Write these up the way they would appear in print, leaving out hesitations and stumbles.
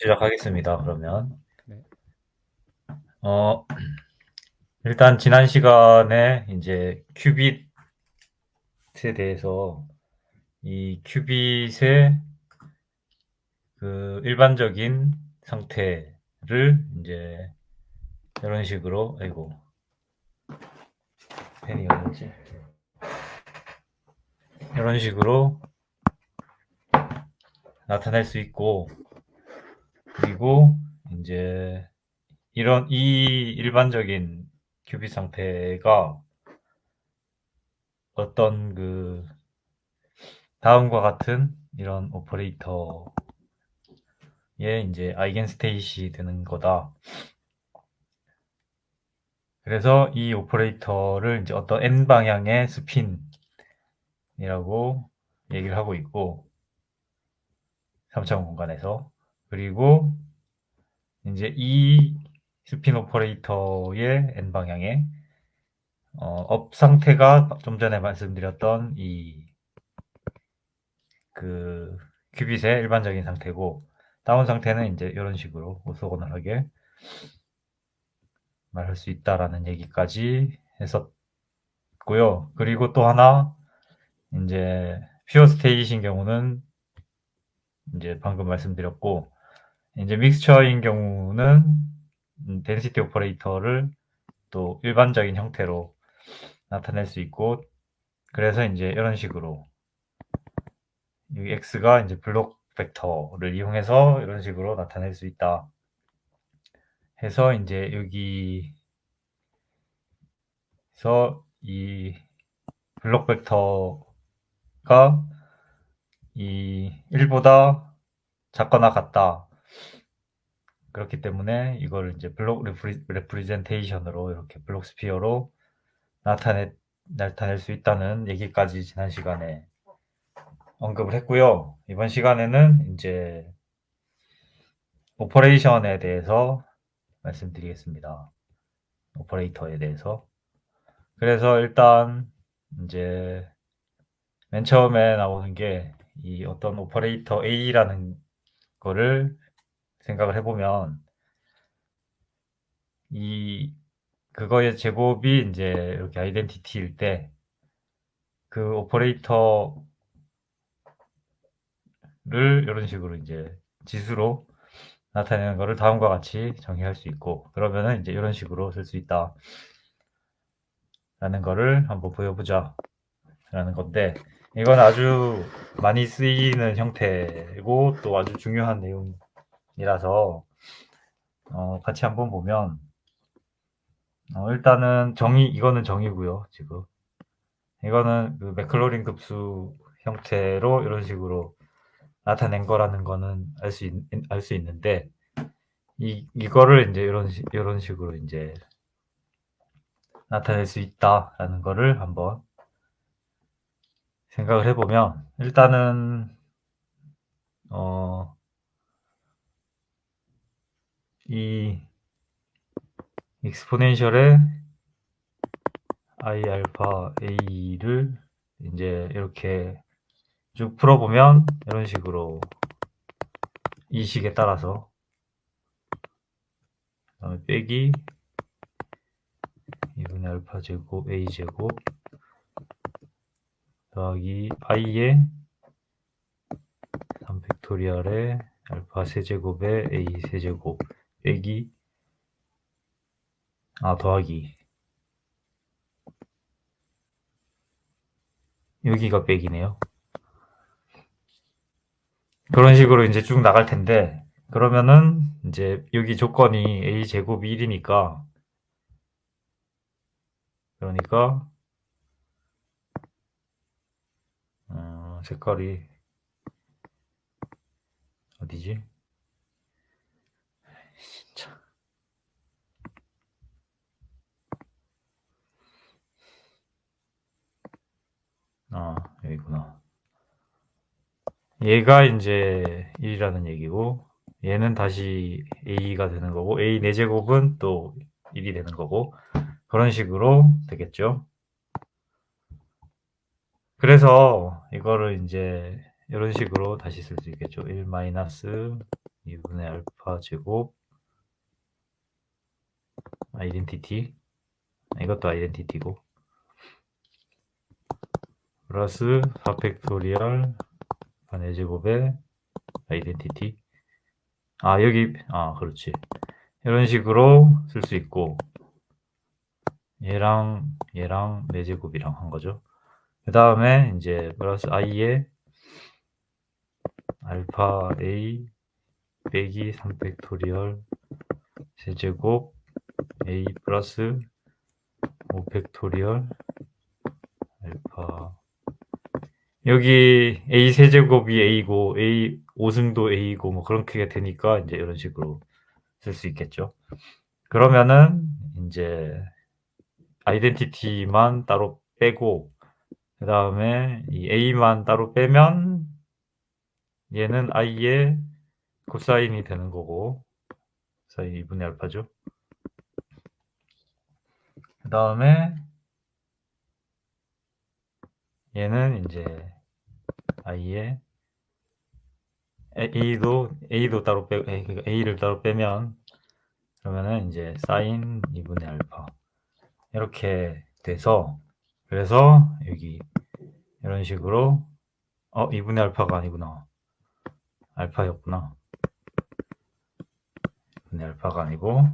시작하겠습니다. 그러면 네. 어 일단 지난 시간에 이제 큐빗에 대해서 이 큐빗의 그 일반적인 상태를 이제 이런 식으로 아이고 펜이 어딨지? 이런 식으로 나타낼 수 있고 그리고 이제 이런 이 일반적인 큐빗 상태가 어떤 그 다음과 같은 이런 오퍼레이터의 이제 아이겐 스테이시 되는 거다. 그래서 이 오퍼레이터를 이제 어떤 n 방향의 스핀이라고 얘기를 하고 있고 3차원 공간에서 그리고 이제 이 스핀 오퍼레이터의 n 방향의 업 상태가 좀 전에 말씀드렸던 이 그 큐빗의 일반적인 상태고 다운 상태는 이제 이런 식으로 오토고널하게 말할 수 있다라는 얘기까지 했었고요. 그리고 또 하나 이제 퓨어 스테이트인 경우는 이제 방금 말씀드렸고 이제 믹스처인 경우는 덴시티 오퍼레이터를 또 일반적인 형태로 나타낼 수 있고 그래서 이제 이런 식으로 이 x가 이제 블록 벡터를 이용해서 이런 식으로 나타낼 수 있다. 해서 이제 여기서 이 블록 벡터가 이 1보다 작거나 같다. 그렇기 때문에 이걸 이제 블록 레프리젠테이션으로 이렇게 블록 스피어로 나타낼 수 있다는 얘기까지 지난 시간에 언급을 했고요. 이번 시간에는 이제 오퍼레이션에 대해서 말씀드리겠습니다. 오퍼레이터에 대해서. 그래서 일단 이제 맨 처음에 나오는 게 이 어떤 오퍼레이터 A라는 거를 생각을 해보면 이 그거의 제곱이 이제 이렇게 아이덴티티일 때 그 오퍼레이터를 이런 식으로 이제 지수로 나타내는 거를 다음과 같이 정의할 수 있고 그러면은 이제 이런 식으로 쓸 수 있다라는 거를 한번 보여보자 라는 건데 이건 아주 많이 쓰이는 형태고 또 아주 중요한 내용이라서 같이 한번 보면 일단은 이거는 정의고요 지금 이거는 그 맥클로린 급수 형태로 이런 식으로 나타낸 거라는 거는 알 수 있는데 이거를 이제 이런 식으로 이제 나타낼 수 있다라는 거를 한번 생각을 해보면 일단은 이 익스포넨셜의 i 알파 a를 이제 이렇게 쭉 풀어보면 이런 식으로 이 식에 따라서 빼기 2분의 알파 제곱 a 제곱 더하기 i의 3팩토리얼의 알파 세제곱의 a 세제곱 빼기 더하기 여기가 빼기네요. 그런 식으로 이제 쭉 나갈 텐데 그러면은 이제 여기 조건이 a 제곱이 1이니까 그러니까 색깔이 어디지? 진짜. 여기구나. 얘가 이제 1이라는 얘기고 얘는 다시 a가 되는 거고 a 4제곱은 또 1이 되는 거고 그런 식으로 되겠죠. 그래서 이거를 이제 이런 식으로 다시 쓸 수 있겠죠. 1 마이너스 2분의 알파 제곱 아이덴티티, 이것도 아이덴티티고, 플러스 4팩토리얼 4제곱의 아이덴티티. 여기 그렇지. 이런 식으로 쓸 수 있고, 얘랑 4제곱이랑 한 거죠. 그 다음에 이제 플러스 i에 알파 a 빼기 3팩토리얼 세제곱 a 플러스 5팩토리얼 알파, 여기 a 세제곱이 a고 a 5승도 a고 뭐 그렇게 되니까 이제 이런 식으로 쓸 수 있겠죠. 그러면은 이제 아이덴티티만 따로 빼고, 그 다음에 이 a만 따로 빼면 얘는 i의 코사인이 되는 거고, 사인 2분의 알파죠. 그 다음에 얘는 이제 i의 a도 따로 빼, 그러니까 a를 따로 빼면, 그러면은 이제 사인 2분의 알파 이렇게 돼서, 그래서 여기 이런 식으로 2분의 알파가 아니구나, 알파였구나. 2분의 알파가 아니고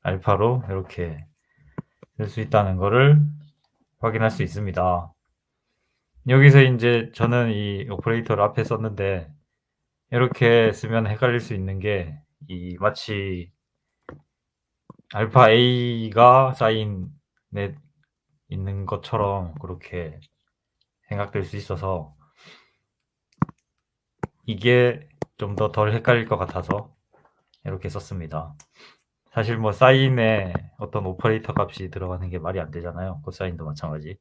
알파로 이렇게 쓸 수 있다는 거를 확인할 수 있습니다. 여기서 이제 저는 이 오퍼레이터를 앞에 썼는데, 이렇게 쓰면 헷갈릴 수 있는 게, 이 마치 알파 a가 사인에 있는 것처럼 그렇게 생각될 수 있어서, 이게 좀 더 덜 헷갈릴 것 같아서 이렇게 썼습니다. 사실 뭐 사인에 어떤 오퍼레이터 값이 들어가는 게 말이 안 되잖아요. 코사인도 마찬가지.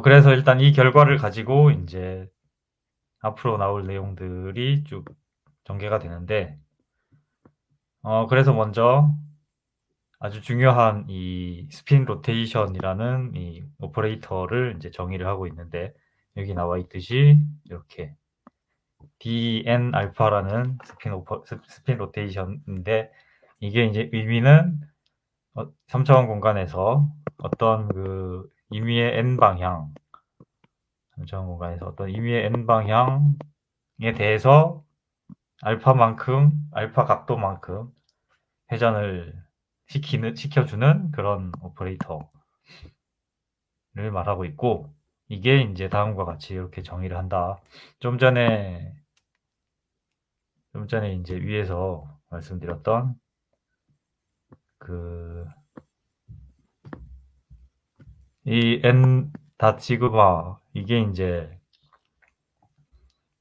그래서 일단 이 결과를 가지고 이제 앞으로 나올 내용들이 쭉 전개가 되는데, 그래서 먼저 아주 중요한 이 스핀 로테이션이라는 이 오퍼레이터를 이제 정의를 하고 있는데, 여기 나와 있듯이 이렇게 dn 알파라는 스핀 로테이션인데, 이게 이제 의미는 3차원 공간에서 어떤 그 임의의 n 방향, 3차원 공간에서 어떤 임의의 n 방향에 대해서 알파 각도만큼 회전을 시켜주는 그런 오퍼레이터를 말하고 있고, 이게 이제 다음과 같이 이렇게 정의를 한다. 좀 전에 이제 위에서 말씀드렸던 그 이 n 닷 시그마, 이게 이제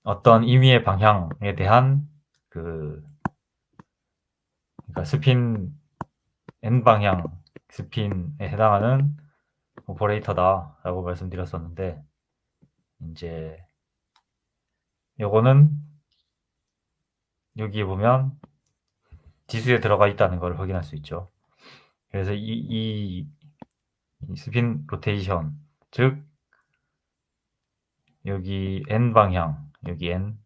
어떤 임의의 방향에 대한 그러니까 스핀 n 방향 스핀에 해당하는 오퍼레이터다라고 말씀드렸었는데, 이제 요거는 여기에 보면 지수에 들어가 있다는 걸 확인할 수 있죠. 그래서 이 스핀 로테이션, 즉 여기 n 방향, 여기 n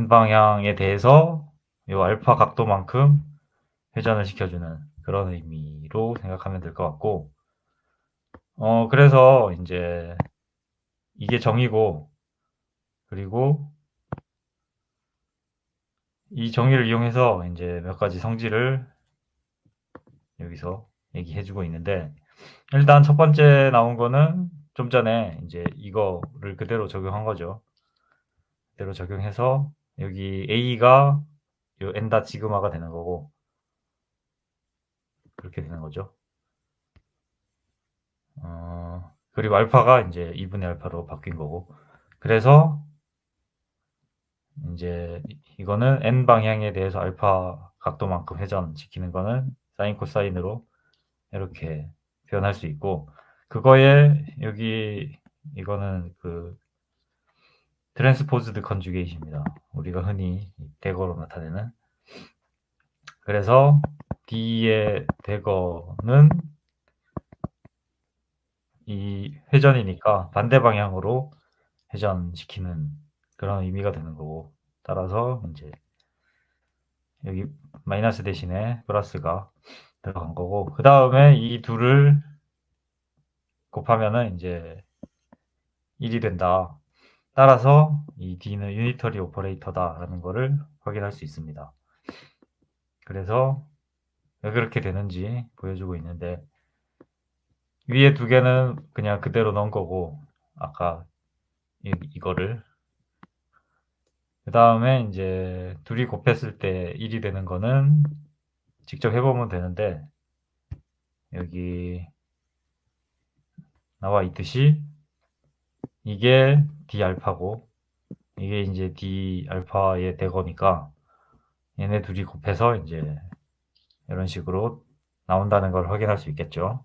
방향에 대해서 요 알파 각도만큼 회전을 시켜주는 그런 의미로 생각하면 될 것 같고, 그래서 이제 이게 정의고, 그리고 이 정의를 이용해서 이제 몇 가지 성질을 여기서 얘기해주고 있는데, 일단 첫 번째 나온 거는 좀 전에 이제 이거를 그대로 적용한 거죠. 그대로 적용해서 여기 a가 요 n 닷 시그마가 되는 거고, 그렇게 되는 거죠. 그리고 알파가 이제 2분의 알파로 바뀐 거고, 그래서 이제 이거는 n 방향에 대해서 알파 각도만큼 회전시키는 거는 사인 코사인으로 이렇게 표현할 수 있고, 그거에 여기 이거는 그 트랜스포즈드 컨주게이트입니다. 우리가 흔히 대거로 나타내는. 그래서 D의 대거는 이 회전이니까 반대 방향으로 회전시키는 그런 의미가 되는 거고, 따라서 이제 여기 마이너스 대신에 플러스가 들어간 거고, 그 다음에 이 둘을 곱하면은 이제 1이 된다. 따라서 이 D는 유니터리 오퍼레이터다라는 거를 확인할 수 있습니다. 그래서 왜 그렇게 되는지 보여주고 있는데, 위에 두 개는 그냥 그대로 넣은 거고, 아까 이거를 그 다음에 이제 둘이 곱했을 때 1이 되는 거는 직접 해보면 되는데, 여기 나와 있듯이 이게 D 알파고 이게 이제 D 알파의 대거니까 얘네 둘이 곱해서 이제 이런 식으로 나온다는 걸 확인할 수 있겠죠.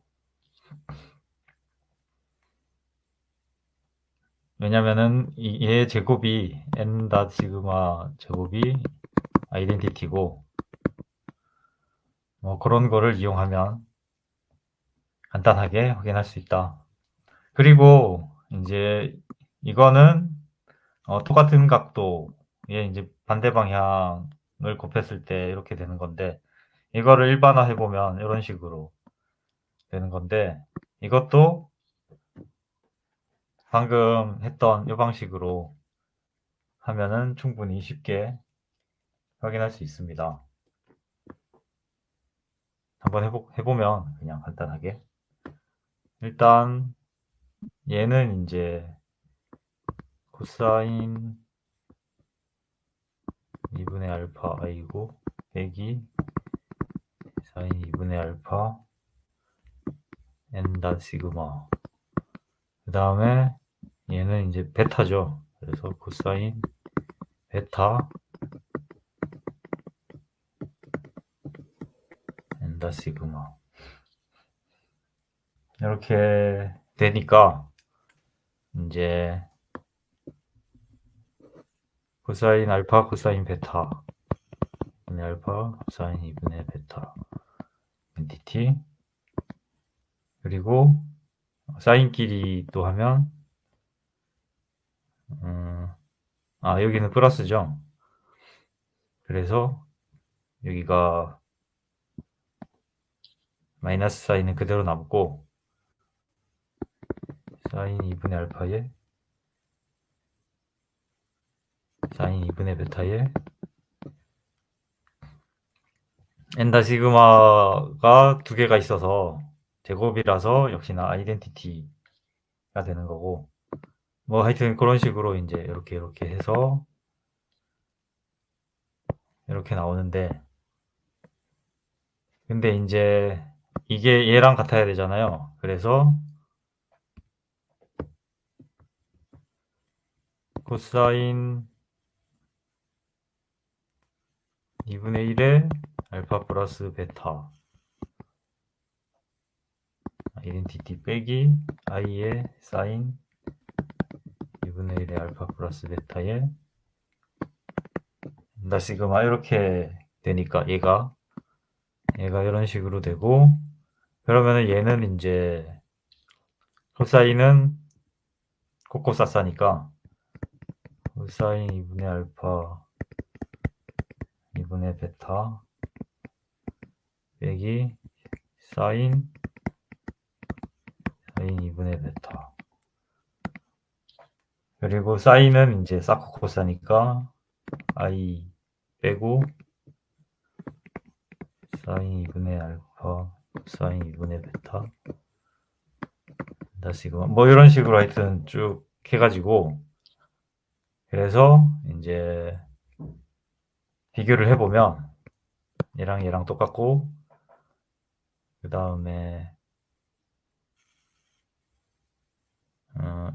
왜냐면은 얘 제곱이 n 닷 시그마 제곱이 아이덴티티고, 뭐 그런 거를 이용하면 간단하게 확인할 수 있다. 그리고 이제 이거는 똑같은 각도에 이제 반대 방향을 곱했을 때 이렇게 되는 건데, 이거를 일반화해 보면 이런 식으로 되는 건데, 이것도 방금 했던 이 방식으로 하면은 충분히 쉽게 확인할 수 있습니다. 한번 해보면 그냥 간단하게. 일단 얘는 이제 코사인 2분의 알파 i고 빼기 사인 2분의 알파 n 닷 시그마, 그 다음에 얘는 이제 베타죠. 그래서 코사인 베타 n 닷 시그마, 이렇게 되니까 이제 코사인 알파 코사인 베타 분의 알파 코사인 2분의 베타 엔티티, 그리고 사인끼리 또 하면 여기는 플러스죠. 그래서 여기가 마이너스 사인은 그대로 남고, 사인 2분의 알파에 사인 2분의 베타에 엔다 시그마가 두 개가 있어서 제곱이라서 역시나 아이덴티티가 되는 거고, 뭐 하여튼 그런 식으로 이제 이렇게 해서 이렇게 나오는데, 근데 이제 이게 얘랑 같아야 되잖아요. 그래서 코사인 2분의 1에 알파 플러스 베타 아이덴티티 빼기 i의 사인 2분의 1의 알파 플러스 베타에 엔다 시그마, 이렇게 되니까 얘가 이런 식으로 되고, 그러면은 얘는 이제 코사인은 코코사사니까 코사인 2분의 알파 2분의 베타 빼기 사인 2분의 베타, 그리고 사인은 이제 사코코사니까 i 빼고 사인 2분의 알파 사인 2분의 베타 다시고 뭐 이런 식으로 하여튼 쭉 해가지고, 그래서 이제 비교를 해보면 얘랑 똑같고, 그 다음에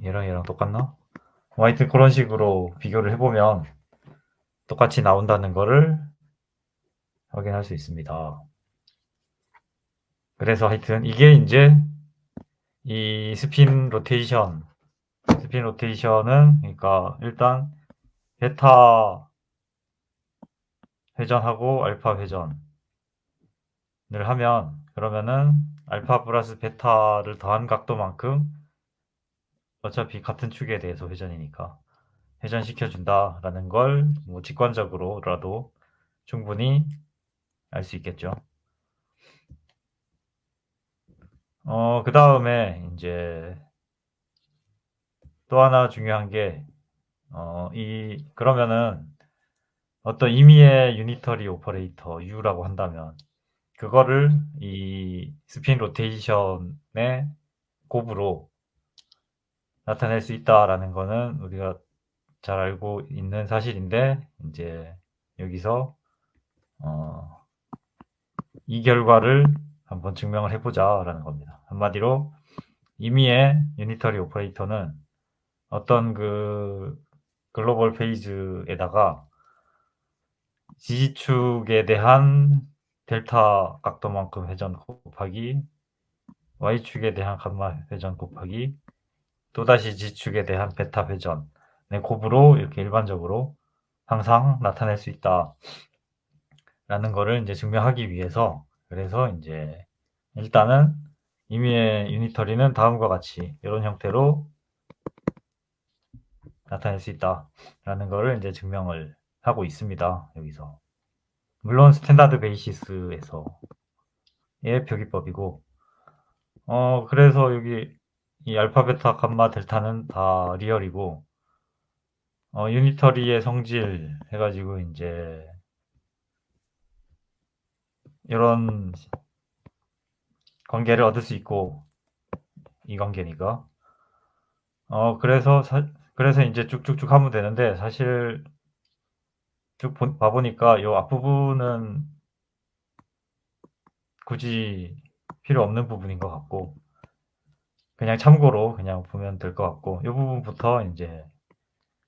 얘랑 똑같나? 뭐 하여튼 그런 식으로 비교를 해보면 똑같이 나온다는 거를 확인할 수 있습니다. 그래서 하여튼 이게 이제 이 스핀 로테이션은 그러니까 일단 베타 회전하고 알파 회전을 하면, 그러면은 알파 플러스 베타를 더한 각도만큼 어차피 같은 축에 대해서 회전이니까 회전시켜 준다라는 걸 뭐 직관적으로라도 충분히 알 수 있겠죠. 그다음에 인제 또 하나 중요한 게 그러면은 어떤 임의의 유니터리 오퍼레이터 U라고 한다면 그거를 이 스핀 로테이션의 곱으로 나타낼 수 있다라는 거는 우리가 잘 알고 있는 사실인데 인제 여기서 어 이 결과를 한번 증명을 해 보자라는 겁니다. 한마디로 임의의 유니터리 오퍼레이터는 어떤 그 글로벌 페이즈에다가 지지축에 대한 델타 각도만큼 회전 곱하기 y축에 대한 감마 회전 곱하기 또다시 지축에 대한 베타 회전의 곱으로 이렇게 일반적으로 항상 나타낼 수 있다라는 거를 인제 증명하기 위해서 그래서 인제 일단은 임의의 유니터리는 다음과 같이 요런 형태로 나타낼 수 있다라는 거를 인제 증명을 하고 있습니다, 여기서. 물론 스탠다드 베이시스에서의 표기법이고 그래서 여기 이 알파, 베타, 감마, 델타는 다 리얼이고 유니터리의 성질 해 가지고 인제 요런 관계를 얻을 수 있고 이 관계니까. 그래서 인제 쭉쭉쭉 하면 되는데 사실 쭉 봐 보니까 요 앞부분은 굳이 필요 없는 부분인 것 같고 그냥 참고로 그냥 보면 될 것 같고 요 부분부터 인제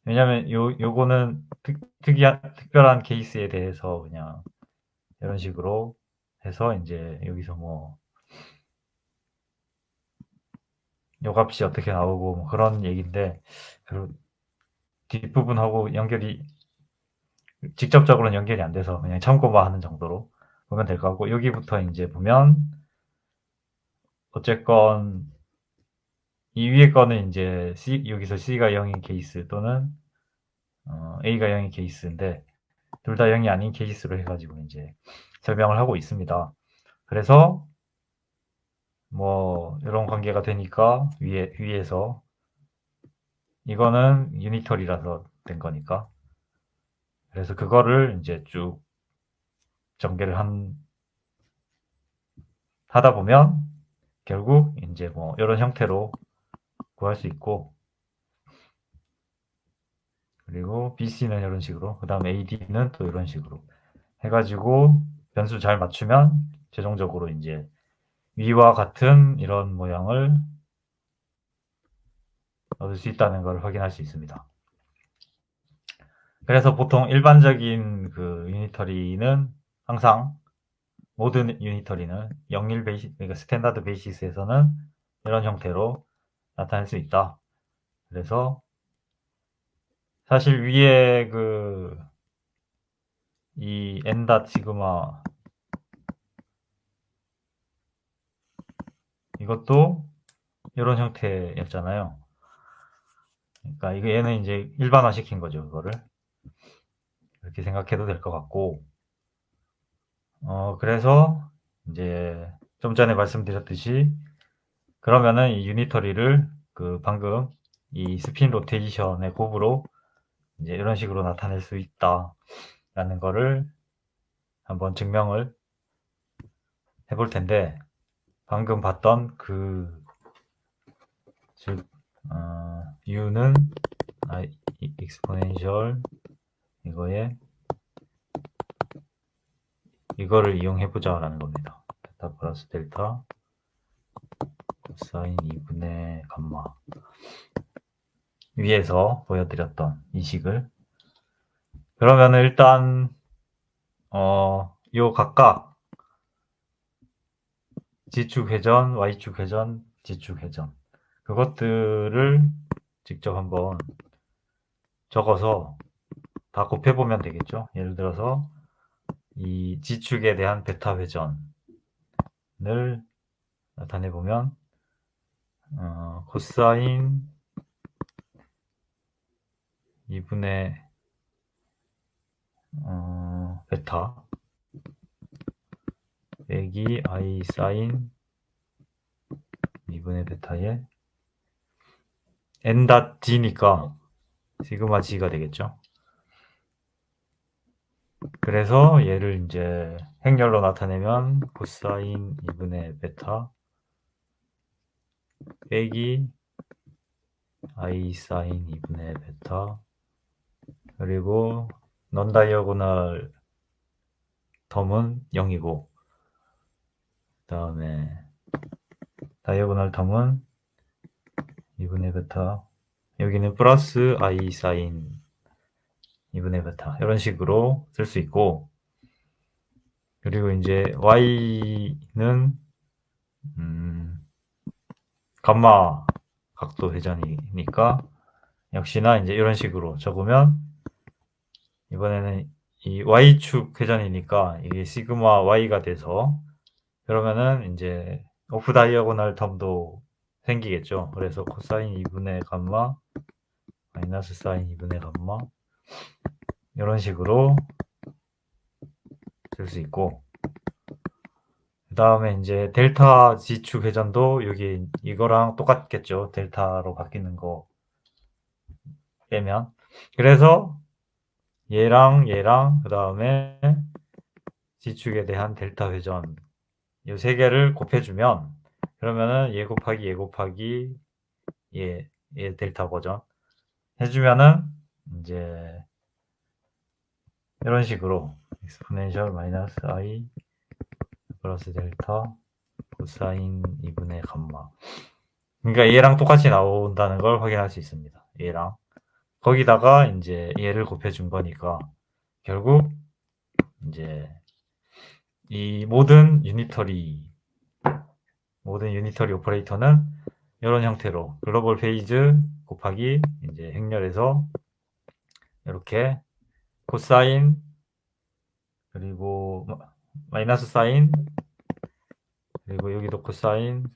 왜냐면 요거는 특별한 케이스에 대해서 그냥 이런 식으로 해서 인제 여기서 뭐 요 값이 어떻게 나오고 뭐 그런 얘기인데 그 뒷부분하고 연결이 직접적으로는 연결이 안 돼서 그냥 참고만 하는 정도로 보면 될 것 같고 여기부터 인제 보면 어쨌건 이 위에 거는 인제 여기서 C가 0인 케이스 또는 A가 0인 케이스인데 둘 다 0이 아닌 케이스로 해 가지고 인제 설명을 하고 있습니다. 그래서 뭐 요런 관계가 되니까 위에서 이거는 유니터리라서 된 거니까. 그래서 그거를 인제 쭉 전개를 하다 보면 결국 인제 뭐 요런 형태로 구할 수 있고 그리고 BC는 요런 식으로 그다음에 AD는 또 요런 식으로 해 가지고 변수 잘 맞추면 최종적으로 인제 위와 같은 이런 모양을 얻을 수 있다는 걸 확인할 수 있습니다. 그래서 보통 일반적인 그 유니터리는 항상 모든 유니터리는 영일 그러니까 스탠다드 베이시스에서는 이런 형태로 나타낼 수 있다. 그래서 사실 위에 이 n 닷 시그마 이것도 요런 형태였잖아요. 그러니까 이거 얘는 인제 일반화시킨 거죠, 그거를. 그렇게 생각해도 될 것 같고 그래서 인제 좀 전에 말씀드렸듯이 그러면은 이 유니터리를 방금 이 스핀 로테이션의 곱으로 인제 이런 식으로 나타낼 수 있다라는 거를 한번 증명을 해볼 텐데 방금 봤던 즉 u는 exponential 이거에 이거를 이용해 보자라는 겁니다. 베타 플러스 델타 코사인 2분의 감마 위에서 보여드렸던 이 식을 그러면은 일단 요 각각 지축 회전, y축 회전, 지축 회전 그것들을 직접 한번 적어서 다 곱해 보면 되겠죠. 예를 들어서 이 지축에 대한 베타 회전을 나타내 보면 코사인 2분의 베타 빼기 I 사인 2분의 베타에 n.g니까 시그마 g가 되겠죠. 그래서 얘를 이제 행렬로 나타내면 코사인 2분의 베타 빼기 I 사인 2분의 베타 그리고 넌 다이어고널 텀은 0이고 그 다음에 다이어고널 텀은 2분의 베타 여기는 플러스 I 사인 2분의 베타 이런 식으로 쓸 수 있고 그리고 이제 y는 감마 각도 회전이니까 역시나 이제 이런 식으로 적으면 이번에는 이 y축 회전이니까 이게 시그마 y가 돼서 그러면은 이제 오프 다이어고널 텀도 생기겠죠. 그래서 코사인 2분의 감마 마이너스 사인 2분의 감마 이런 식으로 쓸 수 있고 그 다음에 이제 델타 G축 회전도 여기 이거랑 똑같겠죠. 델타로 바뀌는 거 빼면. 그래서 얘랑 그 다음에 G축에 대한 델타 회전 이 세 개를 곱해주면 그러면은 얘 곱하기 얘 델타 버전 해주면은 이제 이런 식으로 exponential 마이너스 i 플러스 델타 코사인 2분의 감마 그러니까 얘랑 똑같이 나온다는 걸 확인할 수 있습니다. 얘랑 거기다가 이제 얘를 곱해준 거니까 결국 이제 이 모든 유니터리 오퍼레이터는 이런 형태로 글로벌 페이즈 곱하기 이제 행렬에서 이렇게 코사인 그리고 마이너스 사인 그리고 여기도 코사인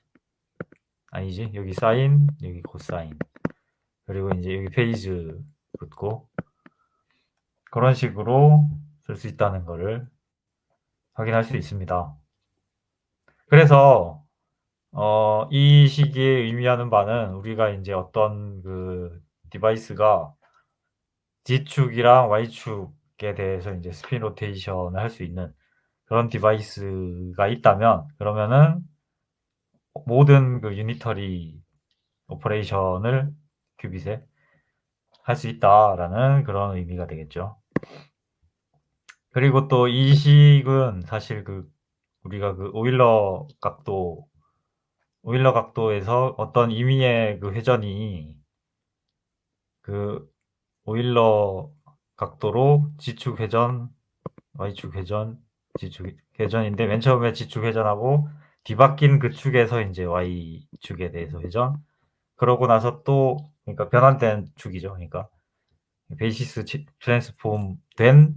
아니지 여기 사인 여기 코사인 그리고 이제 여기 페이즈 붙고 그런 식으로 쓸 수 있다는 것을 확인할 수 있습니다. 그래서 이 시기에 의미하는 바는 우리가 이제 어떤 그 디바이스가 G축이랑 Y축에 대해서 이제 스핀 로테이션을 할 수 있는 그런 디바이스가 있다면 그러면은 모든 그 유니터리 오퍼레이션을 큐빗에 할 수 있다라는 그런 의미가 되겠죠. 그리고 또 이 식은 사실 그 우리가 그 오일러 각도에서 어떤 임의의 그 회전이 그 오일러 각도로 G축 회전, Y축 회전, G축 회전인데 맨 처음에 G축 회전하고 뒤바뀐 그 축에서 이제 Y축에 대해서 회전. 그러고 나서 또 그러니까 변환된 축이죠. 그러니까 베이시스 트랜스폼 된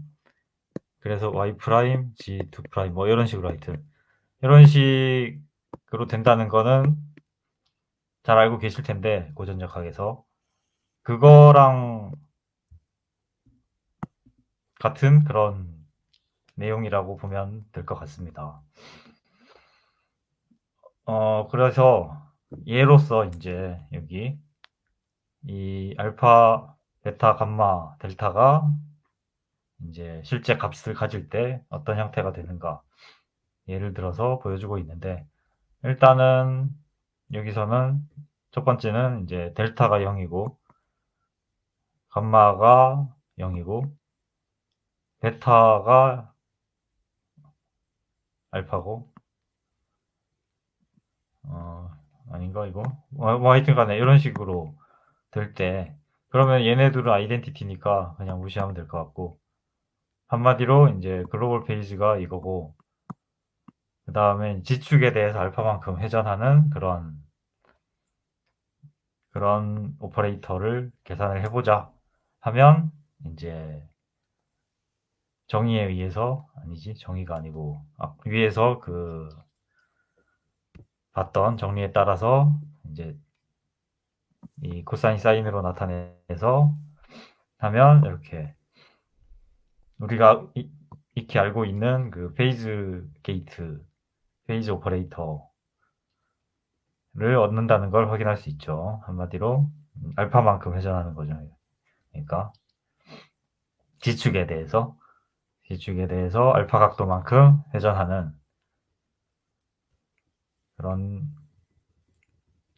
그래서 Y 프라임, G2 프라임 뭐 이런 식으로 하여튼 이런 식으로 된다는 거는 잘 알고 계실 텐데 고전적 학에서 그거랑 같은 그런 내용이라고 보면 될 것 같습니다. 그래서 예로서 이제 여기 이 알파, 베타, 감마, 델타가 이제 실제 값을 가질 때 어떤 형태가 되는가 예를 들어서 보여주고 있는데 일단은 여기서는 첫 번째는 이제 델타가 0이고 감마가 0이고 베타가 알파고 아닌가 이거? 하여튼 간에 이런 식으로 될 때 그러면 얘네들은 아이덴티티니까 그냥 무시하면 될 것 같고 한마디로 이제 글로벌 페이지가 이거고 그 다음에 G축에 대해서 알파만큼 회전하는 그런 오퍼레이터를 계산을 해보자 하면 이제 정의에 의해서 아니지 정의가 아니고 위에서 그 봤던 정리에 따라서 이제 이 코사인 사인으로 나타내서 하면 이렇게 우리가 익히 알고 있는 그 페이즈 게이트, 페이즈 오퍼레이터를 얻는다는 걸 확인할 수 있죠. 한마디로 알파만큼 회전하는 거죠. 그러니까 G축에 대해서 알파 각도만큼 회전하는 그런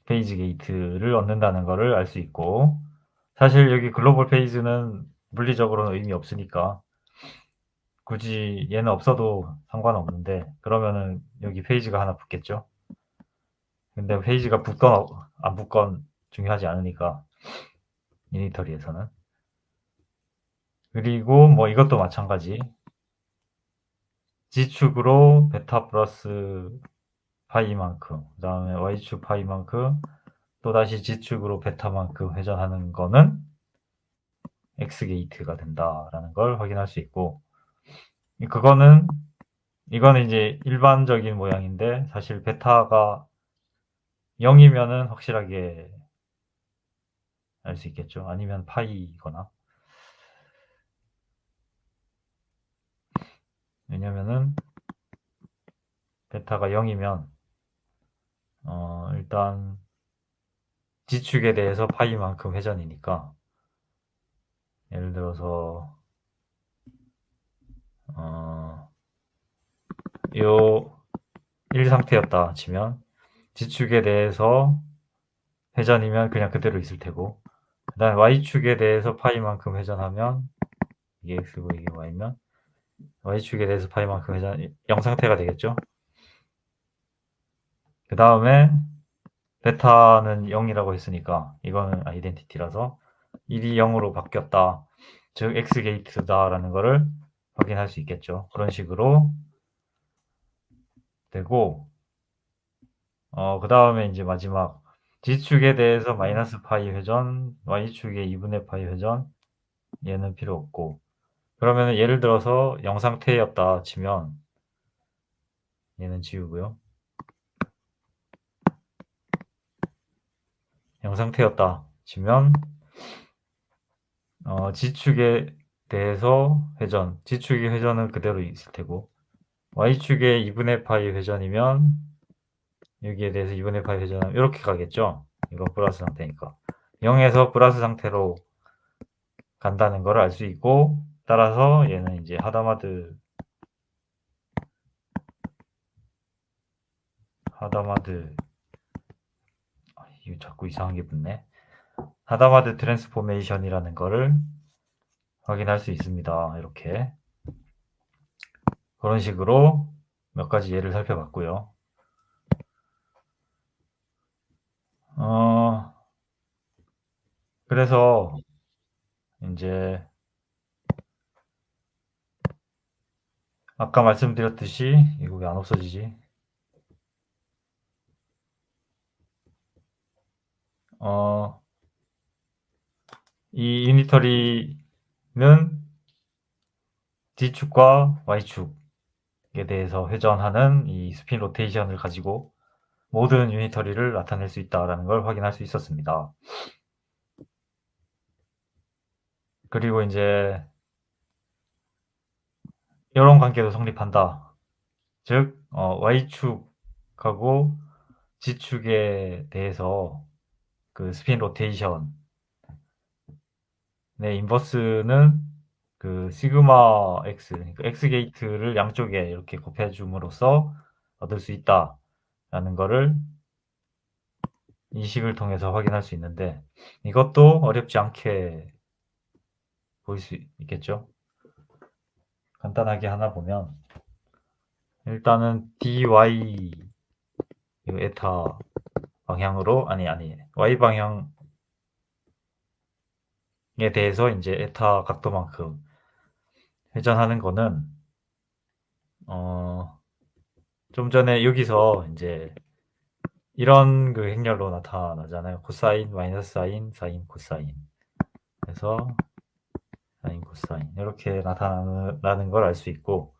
페이지 게이트를 얻는다는 것을 알 수 있고, 사실 여기 글로벌 페이지는 물리적으로는 의미 없으니까 굳이 얘는 없어도 상관없는데, 그러면은 여기 페이지가 하나 붙겠죠. 근데 페이지가 붙건 안 붙건 중요하지 않으니까 유니터리에서는. 그리고 뭐 이것도 마찬가지. G축으로 베타 플러스 파이만큼, 그 다음에 Y축 파이만큼, 또다시 G축으로 베타만큼 회전하는 거는 X게이트가 된다라는 걸 확인할 수 있고, 이거는 이제 일반적인 모양인데, 사실 베타가 0이면은 확실하게 알 수 있겠죠. 아니면 파이거나. 왜냐면은 베타가 0이면 일단 G축에 대해서 파이만큼 회전이니까, 예를 들어서 요 1 상태였다 치면 G축에 대해서 회전이면 그냥 그대로 있을 테고, 그 다음에 Y축에 대해서 파이만큼 회전하면 이게 X고 이게 Y면 Y축에 대해서 파이만큼 회전 0 상태가 되겠죠. 그 다음에 베타는 0이라고 했으니까 이거는 아이덴티티라서 1이 0으로 바뀌었다, 즉 X게이트다라는 거를 확인할 수 있겠죠. 그런 식으로 되고, 그 다음에 이제 마지막 G축에 대해서 마이너스 파이 회전, Y축에 2분의 파이 회전, 얘는 필요 없고, 그러면 예를 들어서 0 상태였다 치면 얘는 지우고요. 0 상태였다 치면 G축에 대해서 회전, G축의 회전은 그대로 있을 테고, Y축에 2분의 파이 회전이면 여기에 대해서 2분의 파이 회전하면 이렇게 가겠죠. 이건 플러스 상태니까 0에서 플러스 상태로 간다는 걸 알 수 있고, 따라서 얘는 이제 하다마드 이거 자꾸 이상한 게 붙네. 하다마드 트랜스포메이션이라는 거를 확인할 수 있습니다. 이렇게 그런 식으로 몇 가지 예를 살펴봤고요. 그래서 이제 아까 말씀드렸듯이, 이거 왜 안 없어지지? 이 유니터리는 D축과 Y축에 대해서 회전하는 이 스핀 로테이션을 가지고 모든 유니터리를 나타낼 수 있다라는 걸 확인할 수 있었습니다. 그리고 이제 이런 관계도 성립한다. 즉 Y축하고 G축에 대해서 그 스핀 로테이션의 인버스는 그 시그마 X, 그러니까 X 게이트를 양쪽에 이렇게 곱해 줌으로써 얻을 수 있다라는 거를 이 식을 통해서 확인할 수 있는데, 이것도 어렵지 않게 보일 수 있겠죠. 간단하게 하나 보면, 일단은 dy 에타 방향으로, 아니 y 방향에 대해서 이제 에타 각도만큼 회전하는 거는 좀 전에 여기서 이제 이런 그 행렬로 나타나잖아요. 코사인, 마이너스 사인, 사인, 코사인. 그래서 사인, 코사인 이렇게 나타나는 걸 알 수 있고,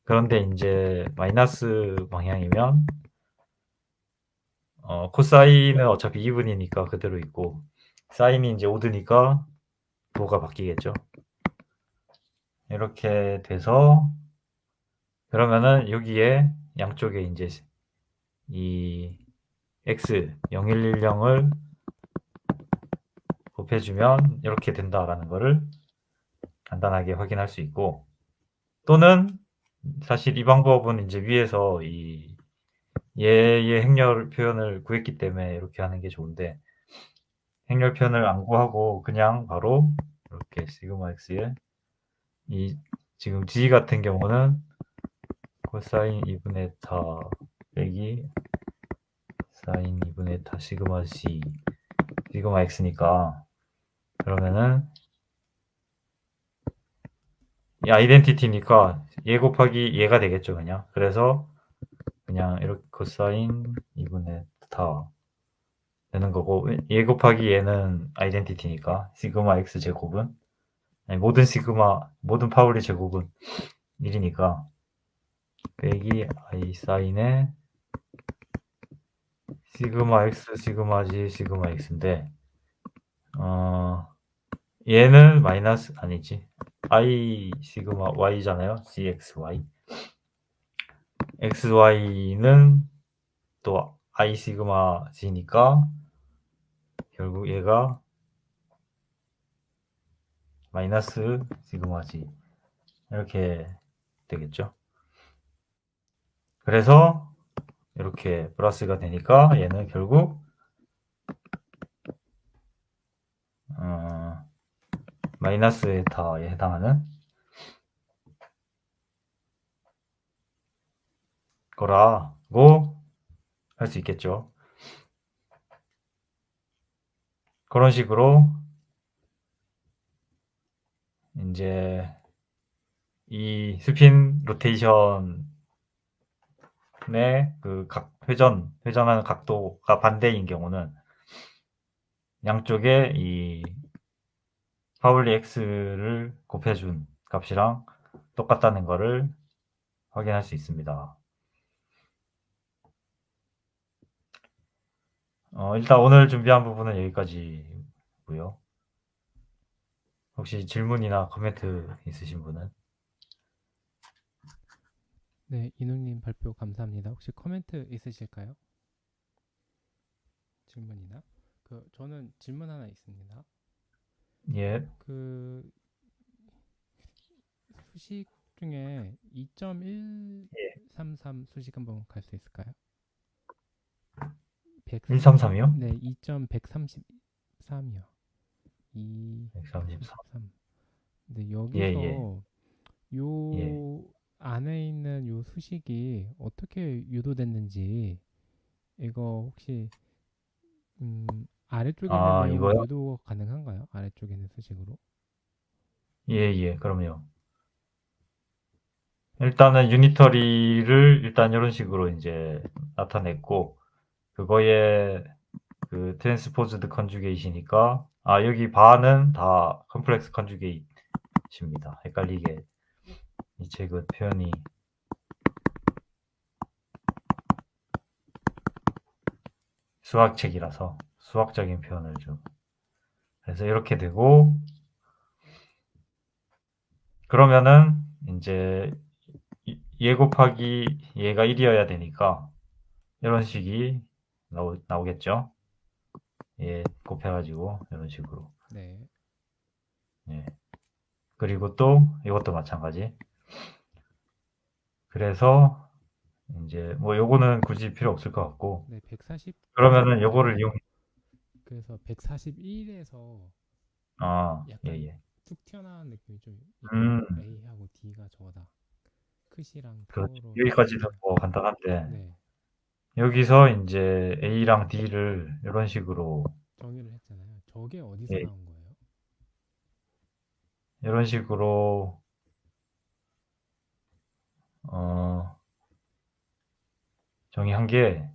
그런데 이제 마이너스 방향이면 코사인은 어차피 2분이니까 그대로 있고, 사인이 이제 5드니까 도가 바뀌겠죠. 이렇게 돼서 그러면은 여기에 양쪽에 이제 이 x 0110을 곱해주면 이렇게 된다라는 거를 간단하게 확인할 수 있고, 또는 사실 이 방법은 이제 위에서 이 얘의 행렬 표현을 구했기 때문에 이렇게 하는 게 좋은데, 행렬 표현을 안 구하고 그냥 바로 이렇게 시그마 x에 이 지금 g 같은 경우는 코사인 2분의 타 빼기 사인 2분의 타 시그마 c 시그마 x니까, 그러면은 이 아이덴티티니까 얘 곱하기 얘가 되겠죠 그냥. 그래서 그냥 이렇게 코사인 2분의 타 되는 거고, 얘 곱하기 얘는 아이덴티티니까 시그마 x 제곱은, 아니, 모든 파울리 제곱은 1이니까 빼기 i 사인의 시그마 x 시그마 g 시그마 x인데, 얘는 마이너스 아니지, i 시그마 y잖아요. gxy xy는 또 i 시그마 g니까 결국 얘가 마이너스 시그마 g 이렇게 되겠죠. 그래서 이렇게 플러스가 되니까 얘는 결국 마이너스 에타에 해당하는 거라고 할 수 있겠죠. 그런 식으로 이제 이 스핀 로테이션의 그 각 회전하는 각도가 반대인 경우는 양쪽에 이 파울리 x를 곱해준 값이랑 똑같다는 거를 확인할 수 있습니다. 일단 오늘 준비한 부분은 여기까지고요. 혹시 질문이나 코멘트 있으신 분은? 네, 이누님 발표 감사합니다. 혹시 코멘트 있으실까요? 질문이나? 저는 질문 하나 있습니다. 예. 그 수식 중에 예. 2.133 수식 한번 갈 수 있을까요? 100, 133이요? 네, 2.133이요. 133. 233. 네, 예예. 여기서 예. 요 안에 있는 요 수식이 어떻게 유도됐는지 이거 혹시 아래쪽에 있는 아, 내용은 이거요? 유도 가능한가요? 아래쪽에 있는 수식으로? 예예. 그럼요. 일단은 유니터리를 일단 이런 식으로 이제 나타냈고, 그거에 그 트랜스포즈드 컨주게이시니까, 여기 바는 다 컴플렉스 컨주게이트입니다. 헷갈리게 이 책은 표현이 수학책이라서 수학적인 표현을 좀, 그래서 이렇게 되고, 그러면은 이제 얘 곱하기 얘가 1이어야 되니까 이런 식이 나오겠죠. 얘 곱해가지고 이런 식으로. 네. 예. 그리고 또 이것도 마찬가지. 그래서 이제 뭐 요거는 굳이 필요 없을 것 같고, 네, 140 그러면은 요거를 이용. 그래서 141에서 약간 예예. 툭 튀어나온 느낌이 좀 있거든요. 음, A하고 D가 저거다. 크시랑 그렇죠. 타오로 여기까지는 나오는데. 뭐 간단한데, 네. 여기서 이제 A랑 D를 이런 식으로, 정의를 했잖아요. 저게 어디서 예, 나온 거예요? 이런 식으로 어, 정의한 게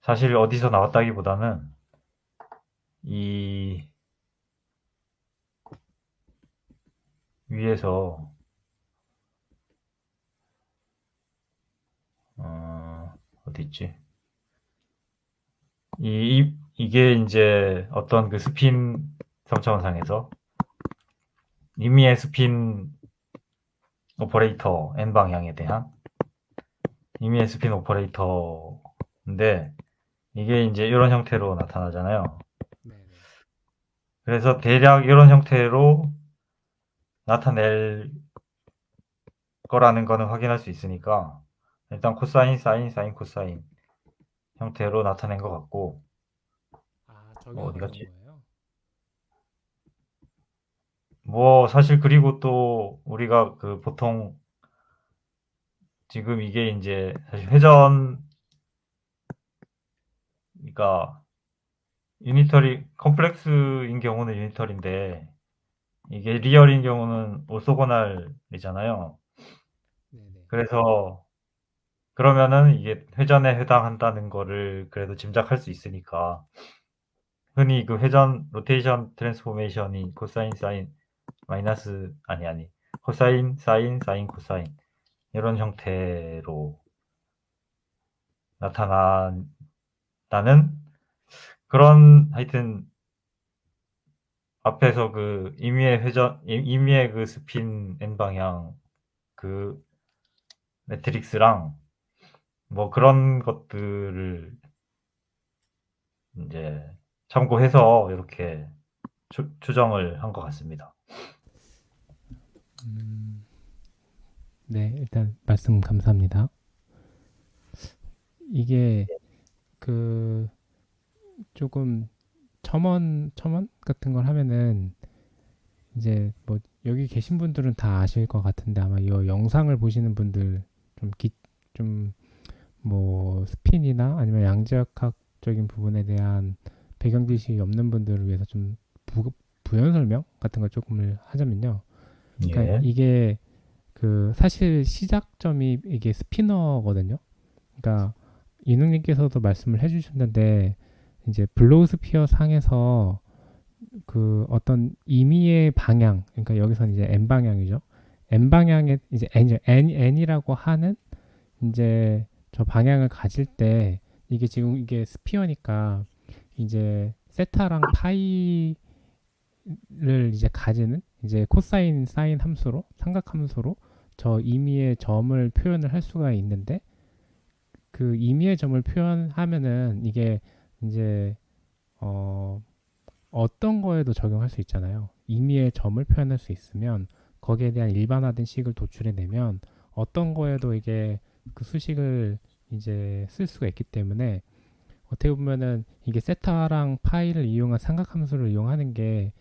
사실 어디서 나왔다기보다는 이 위에서 어디 있지? 이게 이제 어떤 그 스핀 3차원상에서 임의의 스핀 오퍼레이터 N 방향에 대한 임의의 스핀 오퍼레이터인데 이게 이제 이런 형태로 나타나잖아요. 네네. 그래서 대략 이런 형태로 나타낼 거라는 거는 확인할 수 있으니까 일단 코사인, 사인, 사인, 코사인 형태로 나타낸 것 같고 아, 어디 적용한 갔지? 거예요? 뭐 사실 그리고 또 우리가 그 보통 지금 이게 이제 사실 회전 그러니까 유니터리 컴플렉스인 경우는 유니터리인데 이게 리얼인 경우는 오소고널이잖아요. 네네. 그래서 그러면은 이게 회전에 해당한다는 거를 그래도 짐작할 수 있으니까 흔히 그 회전 로테이션 트랜스포메이션이 코사인 사인 마이너스 아니 코사인 사인 사인 코사인 이런 형태로 나타난다는 그런 하여튼 앞에서 그 임의의 회전 임의의 그 스핀 N 방향 그 매트릭스랑 뭐 그런 것들을 인제 참고해서 이렇게 추정을 한 것 같습니다. 음, 네, 일단 말씀 감사합니다. 이게 그 조금 첨언 같은 걸 하면은 이제 뭐 여기 계신 분들은 다 아실 것 같은데 아마 이 영상을 보시는 분들 좀 뭐 스핀이나 아니면 양지역학적인 부분에 대한 배경 지식이 없는 분들을 위해서 좀 부연 설명 같은 걸 조금을 하자면요. 그러니까 예. 이게 그 사실 시작점이 이게 스피너거든요. 그러니까 이능님께서도 말씀을 해주셨는데 이제 블로우스피어 상에서 그 어떤 임의의 방향, 그러니까 여기서는 이제 n 방향이죠. n 방향에 이제 n이라고 하는 이제 저 방향을 가질 때 이게 지금 이게 스피어니까 이제 세타랑 파이를 이제 가지는 이제 코사인 사인 함수로 삼각 함수로 저 임의의 점을 표현을 할 수가 있는데 그 임의의 점을 표현하면은 이게 이제 어 어떤 거에도 적용할 수 있잖아요. 임의의 점을 표현할 수 있으면 거기에 대한 일반화된 식을 도출해내면 어떤 거에도 이게 그 수식을 이제 쓸 수가 있기 때문에 어떻게 보면은 이게 세타랑 파이를 이용한 삼각함수를 이용하는 게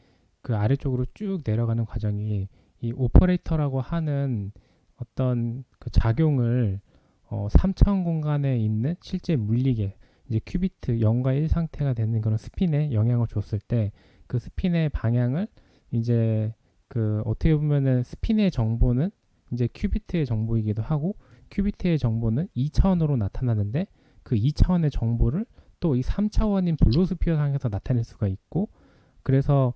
그 아래쪽으로 쭉 내려가는 과정이 이 오퍼레이터라고 하는 어떤 그 작용을 3차원 공간에 있는 실제 물리계 이제 큐비트 0과 1 상태가 되는 그런 스핀에 영향을 줬을 때 그 스핀의 방향을 이제 그 어떻게 보면은 스핀의 정보는 이제 큐비트의 정보이기도 하고 큐비트의 정보는 2차원으로 나타나는데 그 2차원의 정보를 또 이 3차원인 블루스피어 상에서 나타낼 수가 있고 그래서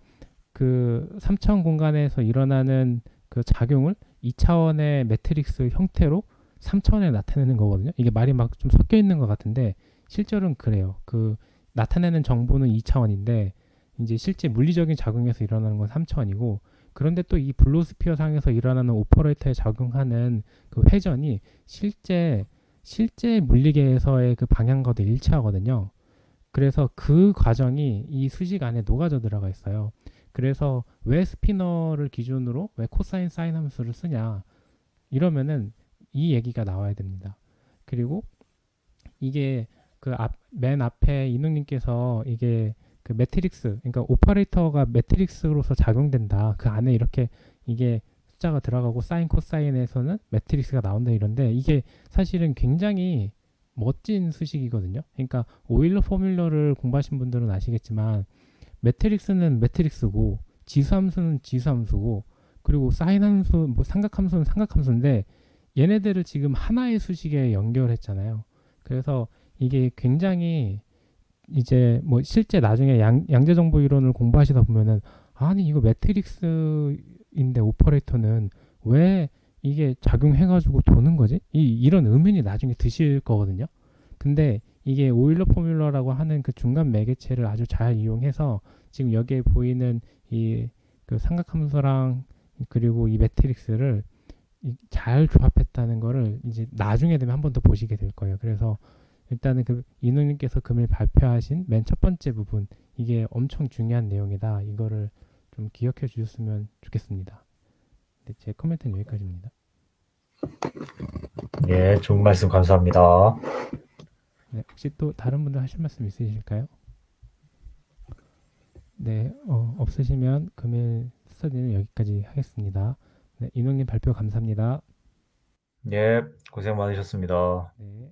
그 3차원 공간에서 일어나는 그 작용을 2차원의 매트릭스 형태로 3차원에 나타내는 거거든요. 이게 말이 막 좀 섞여 있는 것 같은데 실제로는 그래요. 그 나타내는 정보는 2차원인데 이제 실제 물리적인 작용에서 일어나는 건 3차원이고 그런데 또 이 블루스피어 상에서 일어나는 오퍼레이터에 작용하는 그 회전이 실제 물리계에서의 그 방향과도 일치하거든요. 그래서 그 과정이 이 수식 안에 녹아져 들어가 있어요. 그래서 왜 스피너를 기준으로 왜 코사인 사인 함수를 쓰냐 이러면은 이 얘기가 나와야 됩니다. 그리고 이게 그 맨 앞에 이능님께서 이게 그 매트릭스 그러니까 오퍼레이터가 매트릭스로서 작용된다. 그 안에 이렇게 이게 숫자가 들어가고 사인 코사인에서는 매트릭스가 나온다 이런데 이게 사실은 굉장히 멋진 수식이거든요. 그러니까 오일러 포뮬러를 공부하신 분들은 아시겠지만 매트릭스는 매트릭스고 지수함수는 지수함수고 그리고 사인 함수 뭐 삼각함수는 삼각함수인데 얘네들을 지금 하나의 수식에 연결했잖아요. 그래서 이게 굉장히 이제 뭐 실제 나중에 양자정보 이론을 공부하시다 보면은 아니 이거 매트릭스인데 오퍼레이터는 왜 이게 작용해가지고 도는 거지? 이런 의문이 나중에 드실 거거든요. 근데 이게 오일러 포뮬러라고 하는 그 중간 매개체를 아주 잘 이용해서 지금 여기에 보이는 이 그 삼각함수랑 그리고 이 매트릭스를 잘 조합했다는 거를 이제 나중에 되면 한 번 더 보시게 될 거예요. 그래서 일단은 그 이누님께서 금일 발표하신 맨 첫 번째 부분, 이게 엄청 중요한 내용이다. 이거를 좀 기억해 주셨으면 좋겠습니다. 네, 제 코멘트는 여기까지입니다. 예, 좋은 말씀 감사합니다. 네, 혹시 또 다른 분들 하실 말씀 있으실까요? 네, 없으시면 금일 스터디는 여기까지 하겠습니다. 네, 이누님 발표 감사합니다. 예, 고생 많으셨습니다. 네.